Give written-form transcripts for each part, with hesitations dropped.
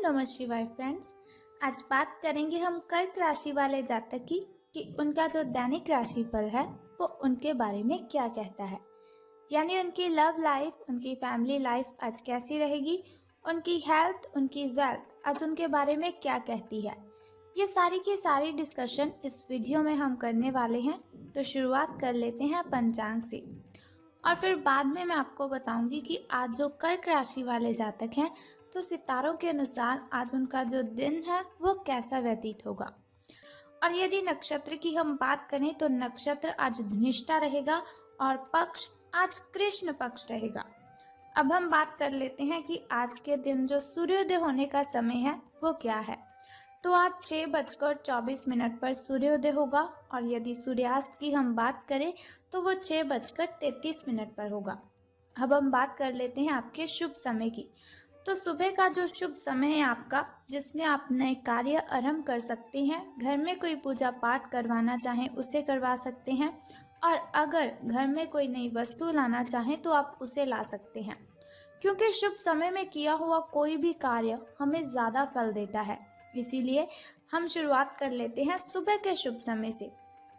नमः शिवाय फ्रेंड्स। आज बात करेंगे हम कर्क राशि वाले जातक की कि उनका जो दैनिक राशिफल है वो उनके बारे में क्या कहता है। यानी उनकी लव लाइफ, उनकी फैमिली लाइफ आज कैसी रहेगी, उनकी हेल्थ, उनकी वेल्थ आज उनके बारे में क्या कहती है। ये सारी की सारी डिस्कशन इस वीडियो में हम करने वाले हैं। तो शुरुआत कर लेते हैं पंचांग से और फिर बाद में मैं आपको बताऊंगी कि आज जो कर्क राशि वाले जातक हैं तो सितारों के अनुसार आज उनका जो दिन है वो कैसा व्यतीत होगा। और यदि नक्षत्र की हम बात करें तो नक्षत्र आज धनिष्ठा रहेगा और पक्ष आज कृष्ण पक्ष रहेगा। अब हम बात कर लेते हैं कि आज के दिन जो सूर्योदय होने का समय है वो क्या है। तो आज 6:24 पर सूर्योदय होगा और यदि सूर्यास्त की हम बात करें तो वो 6:33 पर होगा। अब हम बात कर लेते हैं आपके शुभ समय की। तो सुबह का जो शुभ समय है आपका, जिसमें आप नए कार्य आरंभ कर सकते हैं, घर में कोई पूजा पाठ करवाना चाहें उसे करवा सकते हैं और अगर घर में कोई नई वस्तु लाना चाहें तो आप उसे ला सकते हैं, क्योंकि शुभ समय में किया हुआ कोई भी कार्य हमें ज़्यादा फल देता है। इसीलिए हम शुरुआत कर लेते हैं सुबह के शुभ समय से।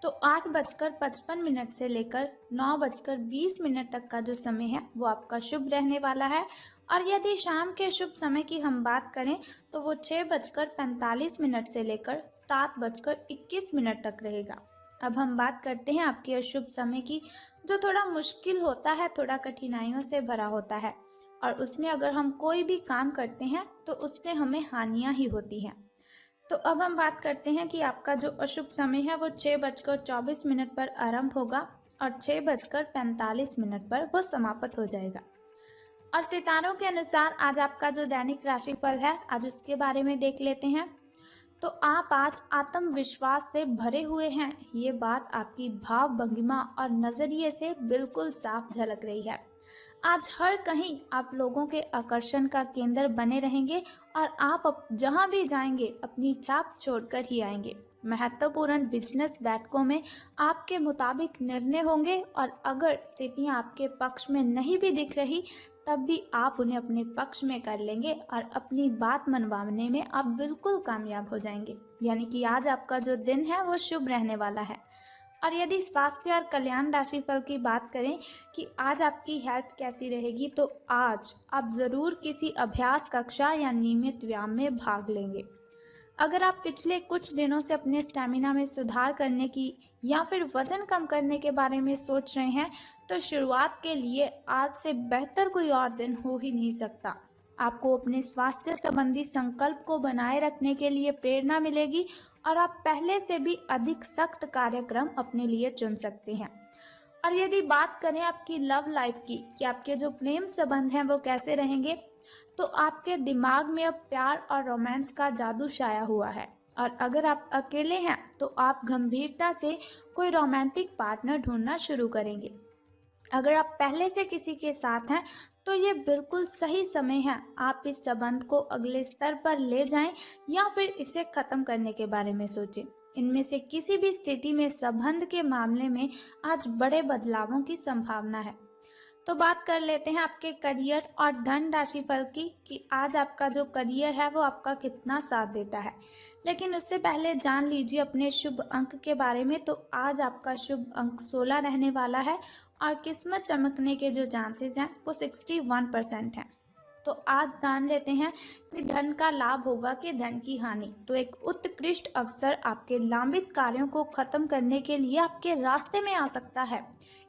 तो 8:55 से लेकर 9:20 तक का जो समय है वो आपका शुभ रहने वाला है। और यदि शाम के शुभ समय की हम बात करें तो वो 6:45 से लेकर 7:21 तक रहेगा। अब हम बात करते हैं आपके अशुभ समय की, जो थोड़ा मुश्किल होता है, थोड़ा कठिनाइयों से भरा होता है और उसमें अगर हम कोई भी काम करते हैं तो उसमें हमें हानियां ही होती हैं। तो अब हम बात करते हैं कि आपका जो अशुभ समय है वो 6:24 पर आरंभ होगा और 6:45 पर वो समाप्त हो जाएगा। और सितारों के अनुसार आज आपका जो दैनिक राशिफल है आज उसके बारे में देख लेते हैं। तो आप आज आत्मविश्वास से भरे हुए हैं, ये बात आपकी भाव भंगिमा और नजरिए से बिल्कुल साफ झलक रही है। आज हर कहीं आप लोगों के आकर्षण का केंद्र बने रहेंगे और आप जहां भी जाएंगे अपनी छाप छोड़कर ही आएंगे। महत्वपूर्ण बिजनेस बैठकों में आपके मुताबिक निर्णय होंगे और अगर स्थितियां आपके पक्ष में नहीं भी दिख रही तब भी आप उन्हें अपने पक्ष में कर लेंगे और अपनी बात मनवाने में आप बिल्कुल कामयाब हो जाएंगे। यानी कि आज आपका जो दिन है वो शुभ रहने वाला है। और यदि स्वास्थ्य और कल्याण राशिफल की बात करें कि आज आपकी हेल्थ कैसी रहेगी, तो आज आप ज़रूर किसी अभ्यास कक्षा या नियमित व्यायाम में भाग लेंगे। अगर आप पिछले कुछ दिनों से अपने स्टैमिना में सुधार करने की या फिर वजन कम करने के बारे में सोच रहे हैं तो शुरुआत के लिए आज से बेहतर कोई और दिन हो ही नहीं सकता। आपको अपने स्वास्थ्य संबंधी संकल्प को बनाए रखने के लिए प्रेरणा मिलेगी और आप पहले से भी अधिक सख्त कार्यक्रम अपने लिए चुन सकते हैं। और यदि बात करें आपकी लव लाइफ की कि आपके जो प्रेम संबंध हैं वो कैसे रहेंगे, तो आपके दिमाग में अब प्यार और रोमांस का जादू छाया हुआ है और अगर आप अकेले हैं तो आप गंभीरता से कोई रोमांटिक पार्टनर ढूंढना शुरू करेंगे। अगर आप पहले से किसी के साथ हैं तो ये बिल्कुल सही समय है आप इस संबंध को अगले स्तर पर ले जाएं या फिर इसे खत्म करने के बारे में सोचें। इनमें से किसी भी स्थिति में संबंध के मामले में आज बड़े बदलावों की संभावना है। तो बात कर लेते हैं आपके करियर और धन राशिफल की कि आज आपका जो करियर है वो आपका कितना साथ देता है। लेकिन उससे पहले जान लीजिए अपने शुभ अंक के बारे में। तो आज आपका शुभ अंक 16 रहने वाला है और किस्मत चमकने के जो चांसेस हैं वो 61% हैं। तो आज जान लेते हैं कि धन का लाभ होगा कि धन की हानि। तो एक उत्कृष्ट अवसर आपके लंबित कार्यों को खत्म करने के लिए आपके रास्ते में आ सकता है,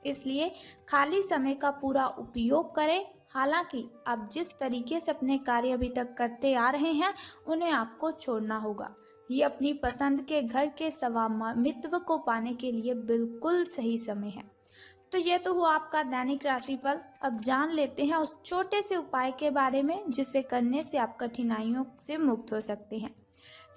इसलिए खाली समय का पूरा उपयोग करें। हालांकि आप जिस तरीके से अपने कार्य अभी तक करते आ रहे हैं उन्हें आपको छोड़ना होगा। ये अपनी पसंद के घर के स्वामित्व को पाने के लिए बिल्कुल सही समय है। तो ये तो हुआ आपका दैनिक राशिफल। अब जान लेते हैं उस छोटे से उपाय के बारे में जिसे करने से आप कठिनाइयों से मुक्त हो सकते हैं।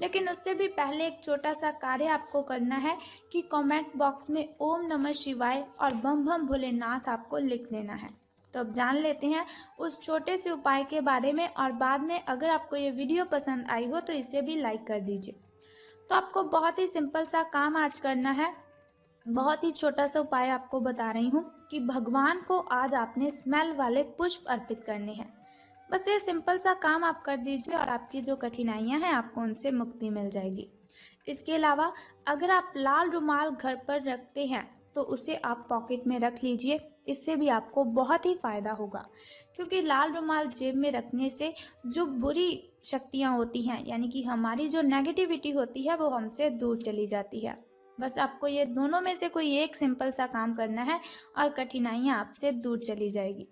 लेकिन उससे भी पहले एक छोटा सा कार्य आपको करना है कि कमेंट बॉक्स में ओम नमः शिवाय और बम बम भोलेनाथ आपको लिख देना है। तो अब जान लेते हैं उस छोटे से उपाय के बारे में और बाद में अगर आपको ये वीडियो पसंद आई हो तो इसे भी लाइक कर दीजिए। तो आपको बहुत ही सिंपल सा काम आज करना है, बहुत ही छोटा सा उपाय आपको बता रही हूँ कि भगवान को आज आपने स्मेल वाले पुष्प अर्पित करने हैं। बस ये सिंपल सा काम आप कर दीजिए और आपकी जो कठिनाइयाँ हैं आपको उनसे मुक्ति मिल जाएगी। इसके अलावा अगर आप लाल रुमाल घर पर रखते हैं तो उसे आप पॉकेट में रख लीजिए, इससे भी आपको बहुत ही फ़ायदा होगा। क्योंकि लाल रुमाल जेब में रखने से जो बुरी शक्तियाँ होती हैं, यानी कि हमारी जो नेगेटिविटी होती है वो हमसे दूर चली जाती है। बस आपको ये दोनों में से कोई एक सिंपल सा काम करना है और कठिनाइयाँ आपसे दूर चली जाएगी।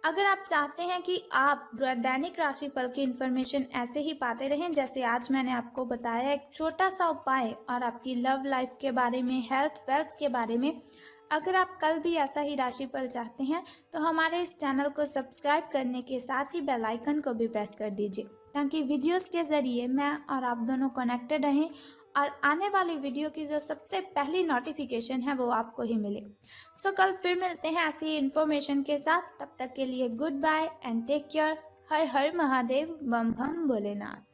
अगर आप चाहते हैं कि आप दैनिक राशिफल की इन्फॉर्मेशन ऐसे ही पाते रहें जैसे आज मैंने आपको बताया एक छोटा सा उपाय और आपकी लव लाइफ के बारे में, हेल्थ वेल्थ के बारे में, अगर आप कल भी ऐसा ही राशिफल चाहते हैं तो हमारे इस चैनल को सब्सक्राइब करने के साथ ही बेल आइकन को भी प्रेस कर दीजिए ताकि वीडियोस के ज़रिए मैं और आप दोनों कनेक्टेड रहें और आने वाली वीडियो की जो सबसे पहली नोटिफिकेशन है वो आपको ही मिले। सो कल फिर मिलते हैं ऐसी इन्फॉर्मेशन के साथ। तब तक के लिए goodbye and take care. हर हर महादेव, बम बम भोलेनाथ।